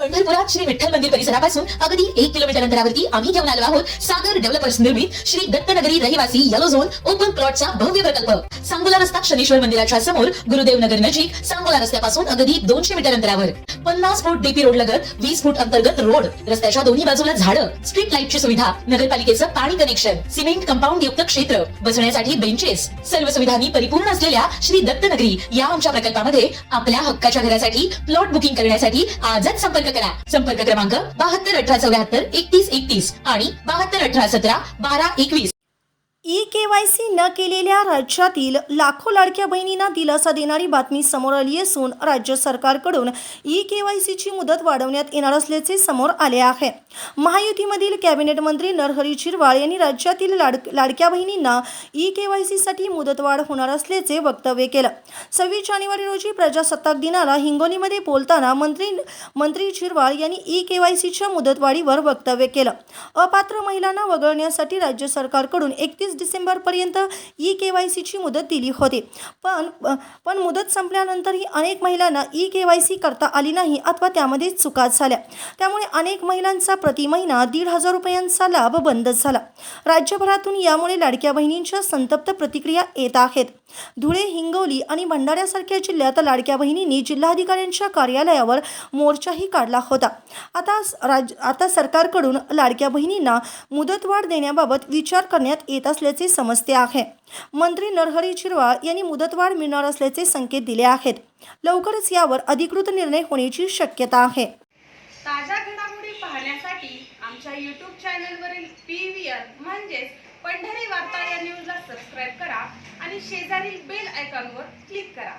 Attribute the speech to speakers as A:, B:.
A: पंढरपुरात श्री विठ्ठल मंदिर परिसरापासून अगदी 1 किलोमीटर अंतरावरती आम्ही घेऊन आलो आहोत सागर डेव्हलपर्स निर्मित श्री दत्तनगरी रहिवासी येलो झोन ओपन प्लॉटचा भव्य प्रकल्प। सांगोला रस्ता शनीश्वर मंदिराच्या समोर गुरुदेव नगर नजीक सांगोला रस्त्यापासून अगदी 200 मीटर अंतरावर 50 फूट डीपी रोड लगत 20 फूट अंतर्गत रोड, रस्त्याच्या दोन्ही बाजूला झाडं, स्ट्रीट लाईटची सुविधा, नगरपालिकेचं पाणी कनेक्शन, सिमेंट कंपाऊंड युक्त क्षेत्र, बसण्यासाठी बेंचेस, सर्व सुविधांनी परिपूर्ण असलेल्या श्री दत्तनगरी या आमच्या प्रकल्पामध्ये आपल्या हक्काच्या घरासाठी प्लॉट बुकिंग करण्यासाठी आजच संपर्क करा। संपर्क क्रमांक 721874 3131 आणि 721817 1221।
B: ई-केवायसी न केलेल्या राज्यातील लाखो लाडक्या बहिणींना दिलासा देणारी बातमी समोर आली असून राज्य सरकारकडून ई-केवायसीची मुदत वाढवण्यात येणार असल्याचे समोर आले आहे। महायुतीमधील कॅबिनेट मंत्री नरहरी झिरवाळ यांनी राज्यातील लाडक्या बहिणींना ई-केवायसीसाठी मुदतवाढ होणार असल्याचे वक्तव्य केलं। 26 जानेवारी रोजी प्रजासत्ताक दिनाला हिंगोलीमध्ये बोलताना मंत्री झिरवाळ यांनी ई-केवायसीच्या मुदतवाढीवर वक्तव्य केलं। अपात्र महिलांना वगळण्यासाठी राज्य सरकारकडून 31 डिसेंबरपर्यंत ई-केवायसीची मुदत दिली होती, पण मुदत संपल्यानंतरही अनेक महिलांना ई-केवायसी करता आली नाही अथवा त्यामध्ये चुका झाल्या। त्यामुळे अनेक महिलांचा प्रति महिना 1,500 रुपयांचा लाभ बंद झाला। राज्यभरातून यामुळे लाडक्या बहिणींच्या संतप्त प्रतिक्रिया येत आहेत। धुळे, हिंगोली आणि भंडाऱ्यासारख्या जिल्ह्यात लाडक्या बहिणींनी जिल्हाधिकाऱ्यांच्या कार्यालयावर मोर्चाही काढला होता। आता सरकारकडून लाडक्या बहिणींना मुदतवाढ देण्याबाबत विचार करण्यात येत असल्याचे समजते आहे। मंत्री नरहरी झिरवाळ यांनी मुदतवाढ मिळणार असल्याचे संकेत दिले आहेत। लवकरच यावर अधिकृत निर्णय होण्याची शक्यता आहे।
C: ताज्या घडामोडी पाहण्यासाठी आमच्या YouTube चॅनलवरील PVR म्हणजेच पंढरी वार्ता या न्यूजला सबस्क्राइब करा आणि शेजारील बेल आयकॉनवर क्लिक करा।